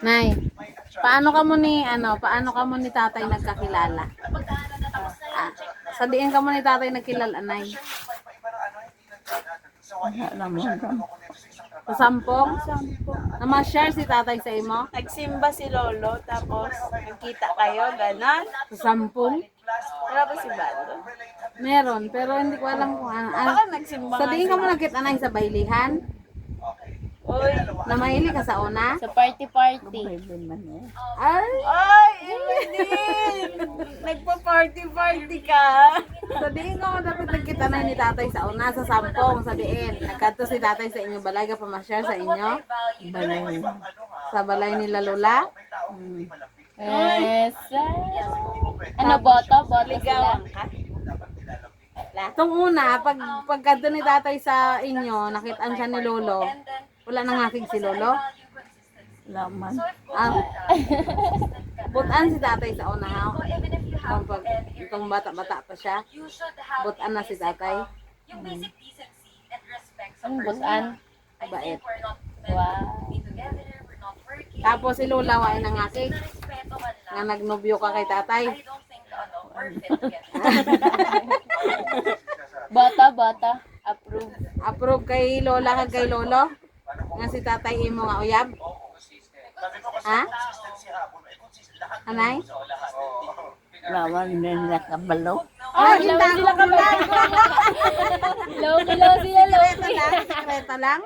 Nay, paano ka mo ni tatay nagkakilala? Sa diin ka mo ni tatay nagkilala, Nay? Alam mo ba? Sa sampong? Na-share si tatay sa imo? Nagsimba si Lolo, tapos nagkita kayo, ganon. Sa sampung? Wala ba si Bando? Meron, pero hindi ko alam kung ano. Baka nagsimba Sa nga diin ka mo sila. nagkita, Nay, sa baylihan? Uy, Na mahilig ka sa una? Sa party-party. Pwede man eh. Ay! ay, iba din! Nagpa-party-party ka. Sa diin ka mo dapat nagkita, Nay, ni tatay sa una, sa sampung, sa diin. Nagkanto si tatay sa inyo, balay ka pa ma-share sa inyo? Balay. Sa balay nila Lola? Yes. Ano, boto? Boto sila. Ligawan ka. Itong una, pagkanto ni tatay sa inyo, nakitaan siya ni Lolo. Wala nang ngakig si Lolo. Laman. Butan si tatay sa una, ha? Itong bata-bata pa siya. Butan na si tatay. Ang busan. Bait. Wow. Tapos si Lola, wala nang ngakig. Nga nagnobyo ka kay tatay. Boto. Approve. Approve kay Lola kag kay Lolo? Nga si tatay imo nga uyab? Ha? Anay? Lawan din nakabalo. Ay, hindi ako kulay. Low sila, low. Sikreto lang?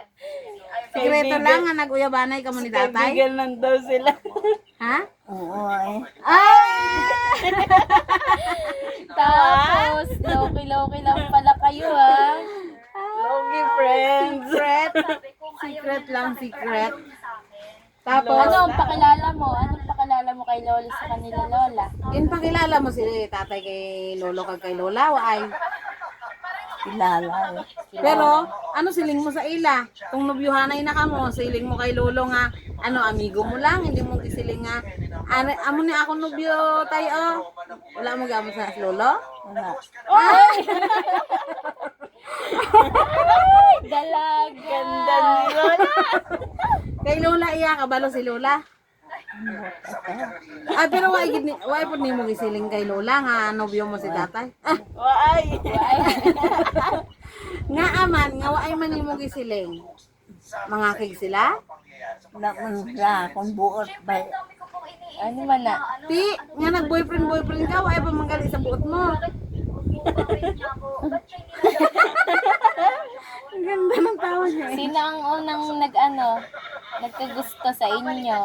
Sikreto lang nga nag-uyabanay ka mo ni tatay? Kaibigan lang daw sila. Ha? Oo eh. Ay! Tapos, low-key lang pala kayo, ha? Logi friends. Secret. Tapos, Ano ang pakilala mo? Anong pakilala mo kay Lola sa kanila, Lola? pakilala mo si tatay kay Lolo kag kay Lola, waay. Kilala. Pero, ano siling mo sa ila? Kung nobyuhanay na ka mo, siling mo kay Lolo nga, ano, amigo mo lang, hindi mo gisiling nga, amo ni ako nobyo tayo, oh. Wala mo gamit sa Lolo? Wala. Dalag. Ganda ni Lola. Kay Lola iya, kabalo si Lola. Ay, pero why po ni mo gisiling kay Lola nga nobyo mo si tatay? Waay. Nga aman, nga waay man ni mo gisiling. Mangakig sila? Laman ra kung buot ba. Ano man na? Ti, nga nag-boyfriend ka, waay pa manggali sa buot mo. Ang ganda ng tawa niya eh. Sino ang unang nagkagusto sa inyo?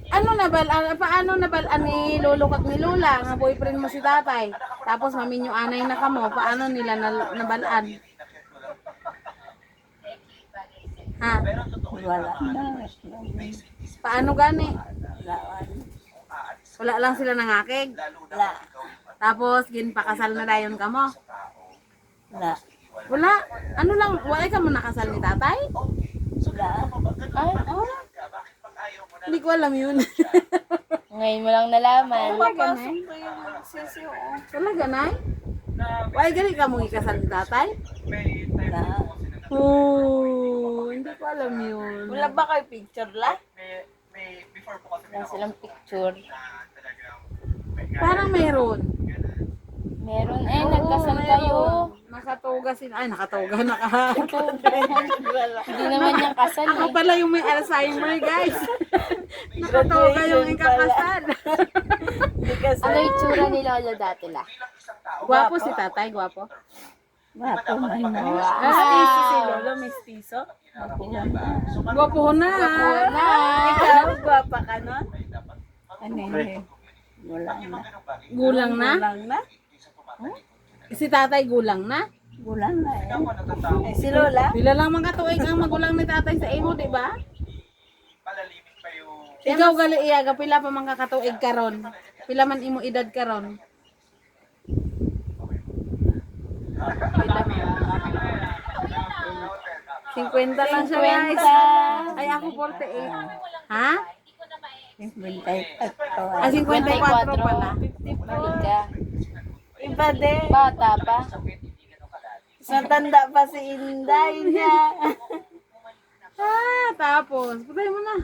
Paano nabalaan ni Lolo kag ni Lola nga boyfriend mo si tatay? Tapos maminyo anay na kamo, paano nila nabalaan? Ha? Wala na. Paano gani? Lawan. Wala lang sila nangakig. Wala. Tapos ginpakasal na dayon kamo. Wala. Wala. Ano lang, wala ka mo nakasal ni tatay? Wala. Ay, Hindi ko alam yun. ngayon mo lang nalaman. Papasok ko yung sisi ko. Talaga, Nay? Wala gani ka mong ikasal ni tatay? Wala. Oh, hindi ko alam yun. Wala ba kayo picture la? Wala silang picture. Parang meron. Meron nagkasal kayo. Nakatuga sila. Ay, nakatuga. Hindi naman yung kasal Ako eh. pala yung may Alzheimer, guys. Nakatuga yung ikakasal. Hindi kasi. Ano yung tsura ni Lola dati la? Gwapo si tatay, gwapo. Wapo man na. Mistiso si Lolo, mistiso. Gwapo na. Ikaw, gwapa ka nun? Ano yun? Wala na. Gulang na? Lang na? Si tatay gulang na? Gulang na eh. Eh, si Lola? Pila lang mga katuig ang magulang ni tatay sa imo, di ba? Ikaw gali iyaga, pila pa mga katuig karon? Pila man imo edad karon? Pila man. 50 lang siya, guys. Ay, ako 48. Ha? Bintay to. Ah, 54 pala. Maliga. Iba din. Bata pa. Matanda pa si Inday niya. Tapos, patay mo na.